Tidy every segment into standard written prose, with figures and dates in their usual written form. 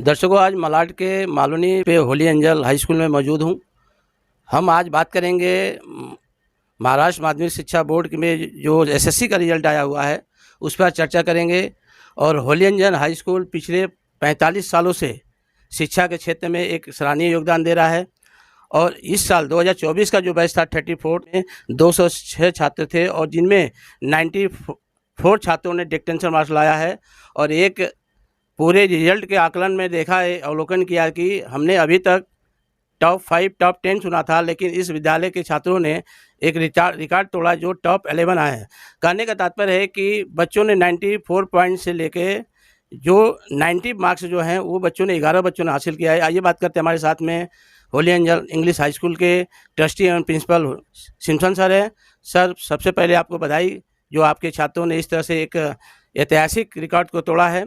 दर्शकों, आज मलाड के मालूनी पे होली एंजल हाई स्कूल में मौजूद हूँ। हम आज बात करेंगे महाराष्ट्र माध्यमिक शिक्षा बोर्ड में जो एसएससी का रिजल्ट आया हुआ है उस पर चर्चा करेंगे। और होली एंजल हाई स्कूल पिछले 45 सालों से शिक्षा के क्षेत्र में एक सराहनीय योगदान दे रहा है। और इस साल 2024 का जो बैच था 34 में 206 छात्र थे और जिनमें 94 छात्रों ने डिस्टिंक्शन मार्क्स लाया है। और एक पूरे रिजल्ट के आकलन में देखा है, अवलोकन किया कि हमने अभी तक टॉप 5 टॉप 10 सुना था, लेकिन इस विद्यालय के छात्रों ने एक रिकॉर्ड तोड़ा जो टॉप 11 आए हैं। कहने का तात्पर्य है कि बच्चों ने 94 पॉइंट से लेके जो 90 मार्क्स जो हैं वो बच्चों ने 11 बच्चों ने हासिल किया है। आइए बात करते हैं, हमारे साथ में Holi angel English high school के ट्रस्टी एवं प्रिंसिपल सिम्पसन सर हैं। सर, सबसे पहले आपको बधाई जो आपके छात्रों ने इस तरह से एक ऐतिहासिक रिकॉर्ड को तोड़ा है।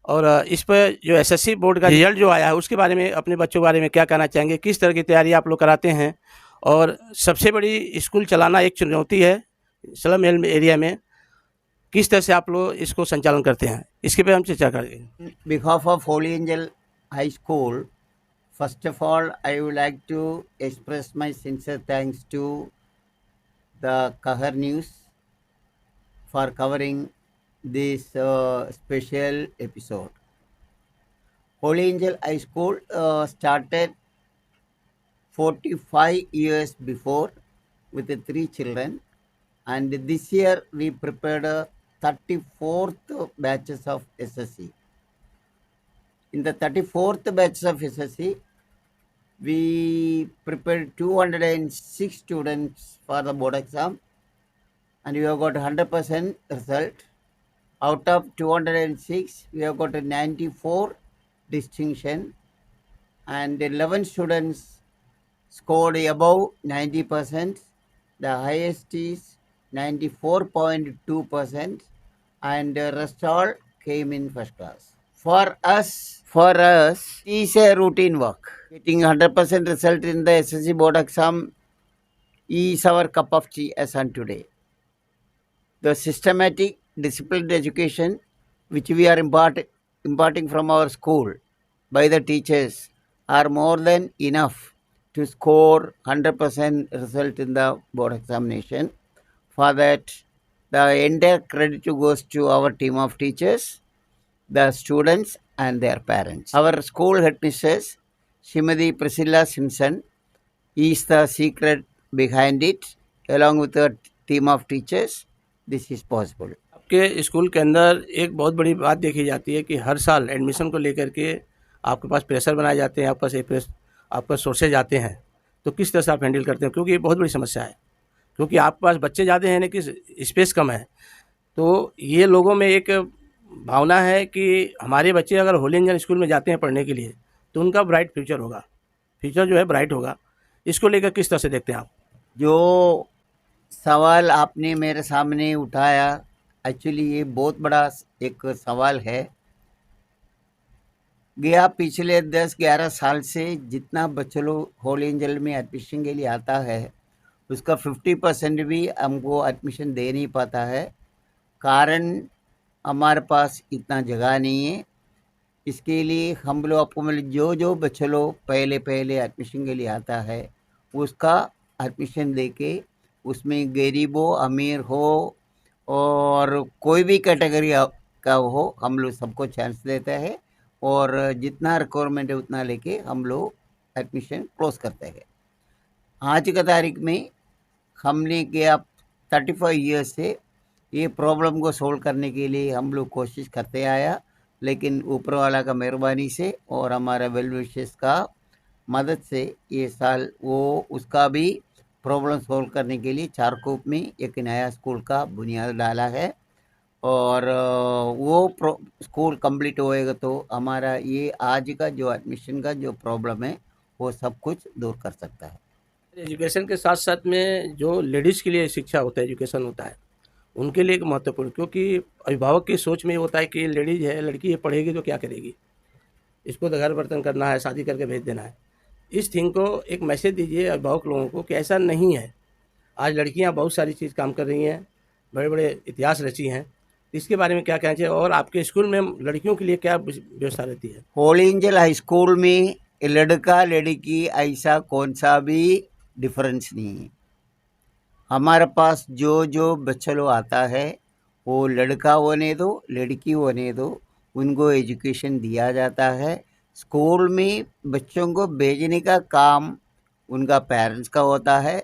और इस पर जो एसएससी बोर्ड का रिजल्ट जो आया है उसके बारे में, अपने बच्चों के बारे में क्या कहना चाहेंगे? किस तरह की तैयारी आप लोग कराते हैं? और सबसे बड़ी स्कूल चलाना एक चुनौती है स्लम एरिया में, किस तरह से आप लोग इसको संचालन करते हैं, इसके पे हम चर्चा करेंगे। Behalf of Holy Angel High School, first of all, I would like to express my sincere thanks to the Kahar News for covering this special episode. Holy Angel High School started 45 years before with the 3 children, and this year we prepared a 34th batches of SSC. In the 34th batch of SSC, we prepared 206 students for the board exam, and we have got 100% result. Out of 206, we have got a 94 distinction, and 11 students scored above 90%. The highest is 94.2%, and the rest all came in first class. For us, it is a routine work. Getting 100% result in the SSC board exam is our cup of tea as on today. The systematic, disciplined education which we are imparting from our school by the teachers are more than enough to score 100% result in the board examination. For that, the entire credit goes to our team of teachers, the students and their parents. Our school headmistress, Srimati Priscilla Simpson, is the secret behind it. Along with the team of teachers, this is possible. आपके school के अंदर एक बहुत बड़ी बात देखी जाती है कि हर साल एडमिशन को लेकर के आपके पास प्रेशर बनाए जाते हैं, आपका सोर्सेज आते हैं, तो किस तरह से आप हैंडल करते हैं? क्योंकि ये बहुत बड़ी समस्या है, क्योंकि आपके पास बच्चे ज़्यादा हैं लेकिन स्पेस कम है। तो ये लोगों में एक भावना है कि हमारे बच्चे अगर होली एंजल स्कूल में जाते हैं पढ़ने के लिए तो उनका ब्राइट फ्यूचर होगा, फ्यूचर जो है ब्राइट होगा। इसको लेकर किस तरह से देखते हैं आप? जो सवाल आपने मेरे सामने उठाया, एक्चुअली ये बहुत बड़ा एक सवाल है। गया पिछले 10-11 साल से जितना बच्चे लोग होली एंजल में एडमिशन के लिए आता है उसका 50% भी हमको एडमिशन दे नहीं पाता है। कारण हमारे पास इतना जगह नहीं है। इसके लिए हम लोग आपको मतलब जो बच्चे लोग पहले एडमिशन के लिए आता है उसका एडमिशन देके उसमें गरीब हो, अमीर हो और कोई भी कैटेगरी का हो, हम लोग सबको चांस देते हैं और जितना रिक्वायरमेंट है उतना लेके हम लोग एडमिशन क्लोज करते हैं। आज की तारीख में हमने किया 35 ईयर्स से ये प्रॉब्लम को सोल्व करने के लिए हम लोग कोशिश करते आया, लेकिन ऊपर वाला का मेहरबानी से और हमारा वेल विशेस का मदद से ये साल वो उसका भी प्रॉब्लम सोल्व करने के लिए चारकोप में एक नया स्कूल का बुनियाद डाला है। और वो स्कूल कंप्लीट होएगा तो हमारा ये आज का जो एडमिशन का जो प्रॉब्लम है वो सब कुछ दूर कर सकता है। एजुकेशन के साथ साथ में जो लेडीज़ के लिए शिक्षा होता है, एजुकेशन होता है, उनके लिए एक महत्वपूर्ण, क्योंकि अभिभावक की सोच में ये होता है कि लेडीज़ है, लड़की ये पढ़ेगी तो क्या करेगी, इसको तो घर बर्तन करना है, शादी करके भेज देना है। इस थिंग को एक मैसेज दीजिए अभिभावक लोगों को कि ऐसा नहीं है। आज लड़कियां बहुत सारी चीज़ काम कर रही हैं, बड़े बड़े इतिहास रची हैं, इसके बारे में क्या कहना चाहिए, और आपके स्कूल में लड़कियों के लिए क्या व्यवस्था रहती है? होली एंजल हाई स्कूल में लड़का लड़की ऐसा कौन सा भी डिफरेंस नहीं है। हमारे पास जो जो बच्चा लोग आता है वो लड़का होने दो लड़की होने दो, उनको एजुकेशन दिया जाता है। स्कूल में बच्चों को भेजने का काम उनका पेरेंट्स का होता है।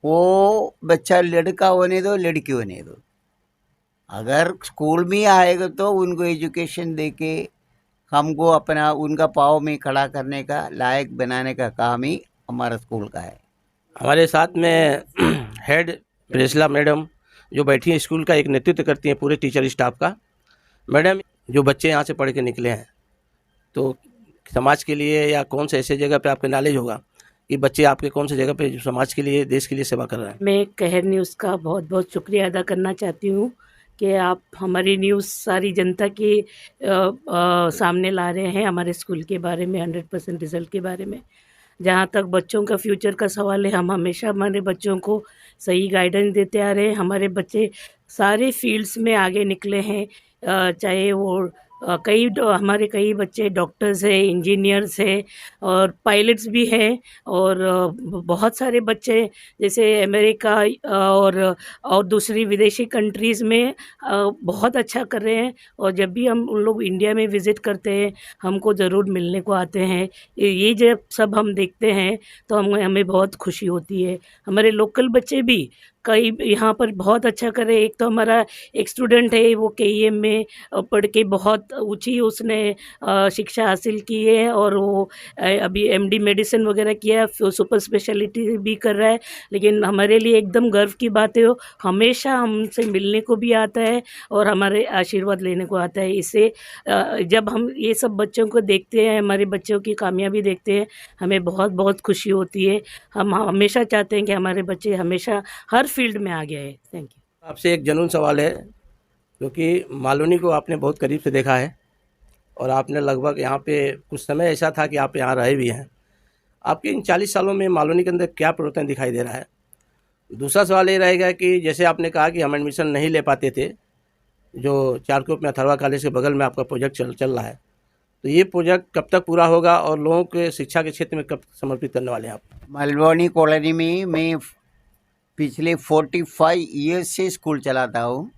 वो बच्चा लड़का होने दो लड़की होने दो, अगर स्कूल में आएगा तो उनको एजुकेशन देके हमको अपना उनका पाँव में खड़ा करने का लायक बनाने का काम ही हमारा स्कूल का है। हमारे साथ में हेड प्रेसला मैडम जो बैठी हैं, स्कूल का एक नेतृत्व करती हैं पूरे टीचर स्टाफ का। मैडम, जो बच्चे यहाँ से पढ़ के निकले हैं तो समाज के लिए या कौन से ऐसे जगह पे आपके नॉलेज होगा कि बच्चे आपके कौन से जगह पे जो समाज के लिए देश के लिए सेवा कर रहे हैं? मैं कहर न्यूज़ का बहुत बहुत शुक्रिया अदा करना चाहती हूँ कि आप हमारी न्यूज़ सारी जनता के सामने ला रहे हैं हमारे स्कूल के बारे में, 100% रिज़ल्ट के बारे में। जहाँ तक बच्चों का फ्यूचर का सवाल है, हम हमेशा हमारे बच्चों को सही गाइडेंस देते आ रहे हैं। हमारे बच्चे सारे फील्ड्स में आगे निकले हैं, चाहे वो हमारे कई बच्चे डॉक्टर्स हैं, इंजीनियर्स हैं और पायलट्स भी हैं, और बहुत सारे बच्चे जैसे अमेरिका और दूसरी विदेशी कंट्रीज़ में बहुत अच्छा कर रहे हैं। और जब भी हम उन लोग इंडिया में विज़िट करते हैं हमको ज़रूर मिलने को आते हैं। ये जब सब हम देखते हैं तो हमें बहुत खुशी होती है। हमारे लोकल बच्चे भी कई यहाँ पर बहुत अच्छा कर रहे हैं। एक तो हमारा एक स्टूडेंट है, वो केईएम में पढ़ के बहुत ऊंची उसने शिक्षा हासिल की है, और वो अभी एमडी मेडिसिन वगैरह किया है, सुपर स्पेशलिटी भी कर रहा है। लेकिन हमारे लिए एकदम गर्व की बात है, वो हमेशा हमसे मिलने को भी आता है और हमारे आशीर्वाद लेने को आता है। इससे जब हम ये सब बच्चों को देखते हैं, हमारे बच्चों की कामयाबी देखते हैं, हमें बहुत बहुत खुशी होती है। हम हमेशा चाहते हैं कि हमारे बच्चे हमेशा हर फील्ड में आगे है। Thank you. आपसे एक जनून सवाल है, क्योंकि मालवनी को आपने बहुत करीब से देखा है और आपने लगभग यहाँ पे कुछ समय ऐसा था कि आप यहाँ रहे भी हैं। आपके इन 40 सालों में मालवनी के अंदर क्या परिवर्तन दिखाई दे रहा है? दूसरा सवाल ये रहेगा कि जैसे आपने कहा कि हम एडमिशन नहीं ले पाते थे, जो चारकोप में अथर्वा कॉलेज के बगल में आपका प्रोजेक्ट चल रहा है, तो ये प्रोजेक्ट कब तक पूरा होगा और लोगों के शिक्षा के क्षेत्र में कब समर्पित करने वाले हैं आप? मलवानी कॉलोनी में मैं पिछले 45 ईयर्स से स्कूल चलाता हूँ।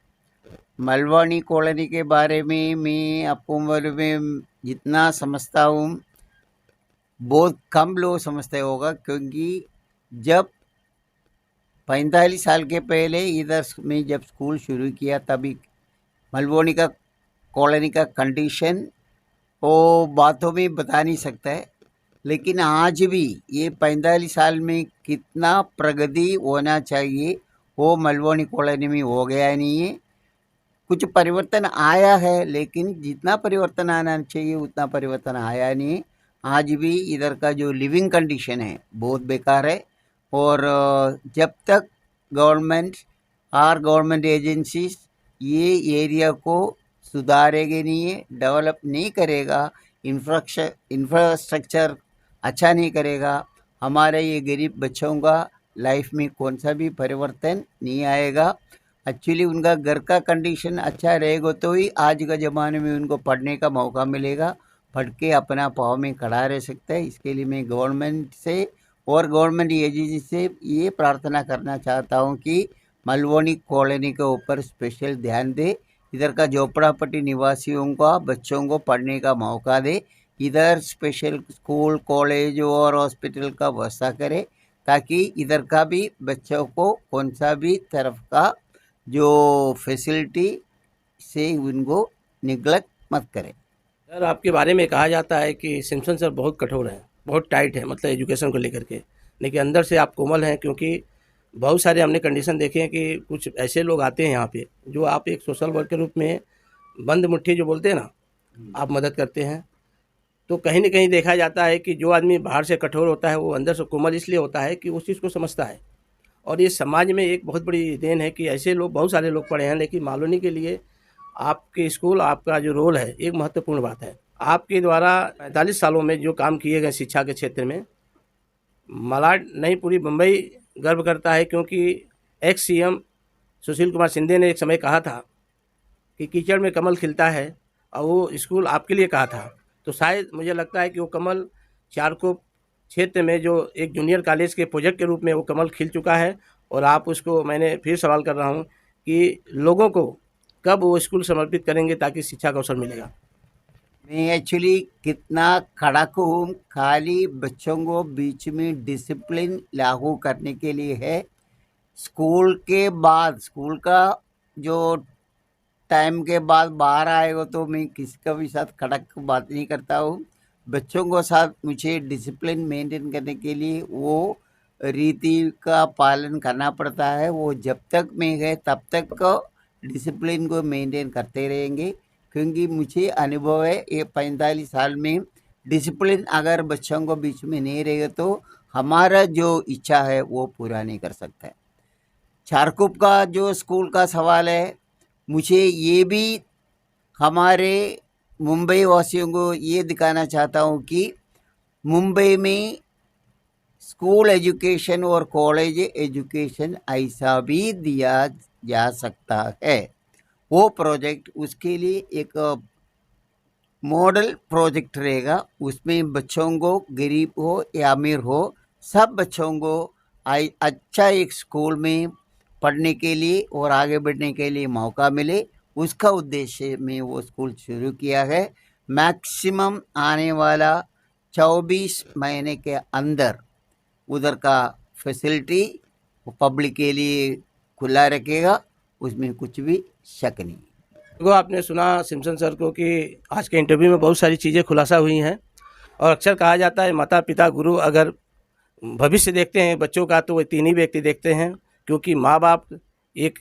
मलवानी कॉलोनी के बारे में मैं आपको उम्र में जितना समझता हूँ बहुत कम लोग समझते होगा, क्योंकि जब 45 साल के पहले इधर में जब स्कूल शुरू किया तभी मलवानी का कॉलोनी का कंडीशन वो बातों में बता नहीं सकता है। लेकिन आज भी ये 45 साल में कितना प्रगति होना चाहिए वो मलवानी कॉलोनी में हो गया नहीं है। कुछ परिवर्तन आया है, लेकिन जितना परिवर्तन आना चाहिए उतना परिवर्तन आया नहीं है। आज भी इधर का जो लिविंग कंडीशन है बहुत बेकार है, और जब तक गवर्नमेंट और गवर्नमेंट एजेंसीज ये एरिया को सुधारेगी नहीं है, डेवलप नहीं करेगा, इंफ्रास्ट्रक्चर अच्छा नहीं करेगा, हमारे ये गरीब बच्चों का लाइफ में कौन सा भी परिवर्तन नहीं आएगा। एक्चुअली उनका घर का कंडीशन अच्छा रहेगा तो ही आज का ज़माने में उनको पढ़ने का मौका मिलेगा, पढ़ के अपना पाँव में खड़ा रह सकता है। इसके लिए मैं गवर्नमेंट से और गवर्नमेंट एजेंसी से ये प्रार्थना करना चाहता हूँ कि मलवानी कॉलोनी के ऊपर स्पेशल ध्यान दे, इधर का झोपड़ापट्टी निवासियों का बच्चों को पढ़ने का मौका दे, इधर स्पेशल स्कूल कॉलेज और हॉस्पिटल का व्यवस्था करे, ताकि इधर का भी बच्चों को कौन सा भी तरफ का जो फैसिलिटी से उनको निगलेक्ट मत करें। सर, आपके बारे में कहा जाता है कि सिम्पसन सर बहुत कठोर हैं, बहुत टाइट है, मतलब एजुकेशन को लेकर के, लेकिन अंदर से आप कोमल हैं। क्योंकि बहुत सारे हमने कंडीशन देखे हैं कि कुछ ऐसे लोग आते हैं यहाँ पे जो आप एक सोशल वर्क के रूप में बंद मुट्ठी जो बोलते हैं ना, आप मदद करते हैं। तो कहीं ना कहीं देखा जाता है कि जो आदमी बाहर से कठोर होता है वो अंदर से कोमल इसलिए होता है कि उस चीज़ को समझता है। और ये समाज में एक बहुत बड़ी देन है कि ऐसे लोग, बहुत सारे लोग पढ़े हैं, लेकिन मालवनी के लिए आपके स्कूल, आपका जो रोल है एक महत्वपूर्ण बात है। आपके द्वारा 45 सालों में जो काम किए गए शिक्षा के क्षेत्र में, मलाड नहीं पूरी मुंबई गर्व करता है। क्योंकि एक्स सीएम सुशील कुमार शिंदे ने एक समय कहा था कि कीचड़ में कमल खिलता है और वो स्कूल आपके लिए कहा था, तो शायद मुझे लगता है कि वो कमल चारकोप क्षेत्र में जो एक जूनियर कॉलेज के प्रोजेक्ट के रूप में वो कमल खिल चुका है। और आप उसको, मैंने फिर सवाल कर रहा हूँ कि लोगों को कब वो स्कूल समर्पित करेंगे ताकि शिक्षा का अवसर मिलेगा। मैं एक्चुअली कितना कड़क हूँ, खाली बच्चों को बीच में डिसिप्लिन लागू करने के लिए है। स्कूल के बाद, स्कूल का जो टाइम के बाद बाहर आएगा तो मैं किसी का भी साथ कड़क बात नहीं करता हूँ। बच्चों को साथ मुझे डिसिप्लिन मेंटेन करने के लिए वो रीति का पालन करना पड़ता है। वो जब तक मैं है तब तक डिसिप्लिन को मेंटेन करते रहेंगे, क्योंकि मुझे अनुभव है ये 45 साल में। डिसिप्लिन अगर बच्चों को बीच में नहीं रहेगा तो हमारा जो इच्छा है वो पूरा नहीं कर सकता है। चारकोप का जो स्कूल का सवाल है, मुझे ये भी हमारे मुंबई वासियों को ये दिखाना चाहता हूँ कि मुंबई में स्कूल एजुकेशन और कॉलेज एजुकेशन ऐसा भी दिया जा सकता है। वो प्रोजेक्ट, उसके लिए एक मॉडल प्रोजेक्ट रहेगा। उसमें बच्चों को, गरीब हो या अमीर हो, सब बच्चों को अच्छा एक स्कूल में पढ़ने के लिए और आगे बढ़ने के लिए मौका मिले, उसका उद्देश्य में वो स्कूल शुरू किया है। मैक्सिमम आने वाला 24 महीने के अंदर उधर का फैसिलिटी पब्लिक के लिए खुला रखेगा, उसमें कुछ भी शक नहीं। देखो, आपने सुना सिम्पसन सर को कि आज के इंटरव्यू में बहुत सारी चीज़ें खुलासा हुई हैं। और अक्सर कहा जाता है माता पिता गुरु अगर भविष्य देखते हैं बच्चों का तो वो तीन ही व्यक्ति देखते हैं, क्योंकि माँ बाप एक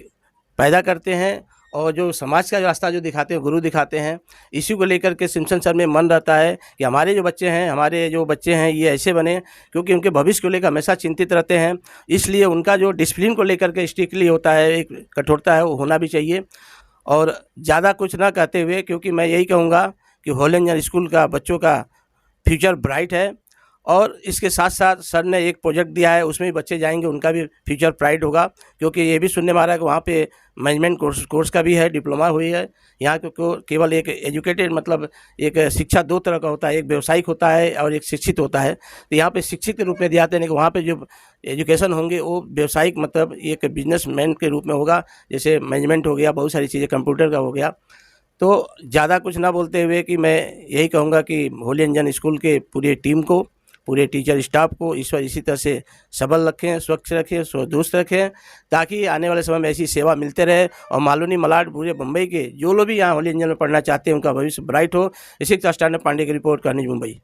पैदा करते हैं और जो समाज का रास्ता जो दिखाते हैं गुरु दिखाते हैं। इसी को लेकर के सिम्पसन सर में मन रहता है कि हमारे जो बच्चे हैं ये ऐसे बने, क्योंकि उनके भविष्य को लेकर हमेशा चिंतित रहते हैं। इसलिए उनका जो डिसिप्लिन को लेकर के स्ट्रिक्टली होता है, एक कठोरता है, वो होना भी चाहिए। और ज़्यादा कुछ ना कहते हुए, क्योंकि मैं यही कहूँगा कि होलेंजर स्कूल का बच्चों का फ्यूचर ब्राइट है। और इसके साथ साथ सर ने एक प्रोजेक्ट दिया है, उसमें भी बच्चे जाएंगे, उनका भी फ्यूचर ब्राइट होगा। क्योंकि ये भी सुनने में आ रहा है कि वहाँ पे मैनेजमेंट कोर्स का भी है, डिप्लोमा हुई है। यहाँ को केवल एक एजुकेटेड, मतलब एक शिक्षा दो तरह का होता है, एक व्यावसायिक होता है और एक शिक्षित होता है। तो यहाँ पे शिक्षित के रूप में दिया जाते हैं कि वहाँ पे जो एजुकेशन होंगे वो व्यावसायिक, मतलब एक बिजनेसमैन के रूप में होगा। जैसे मैनेजमेंट हो गया, बहुत सारी चीज़ें, कंप्यूटर का हो गया। तो ज़्यादा कुछ ना बोलते हुए कि मैं यही कहूँगा कि होली एंजल स्कूल के पूरी टीम को, पूरे टीचर स्टाफ को ईश्वर इसी तरह से सबल रखें, स्वच्छ रखें, स्वदुष्ट रखें, ताकि आने वाले समय में ऐसी सेवा मिलते रहे। और मालूनी मलाड पूरे मुंबई के जो लोग भी यहाँ होली एंजल में पढ़ना चाहते हैं उनका भविष्य ब्राइट हो। इसी तरह स्टैंडअप पांडे की रिपोर्ट, करनी मुंबई।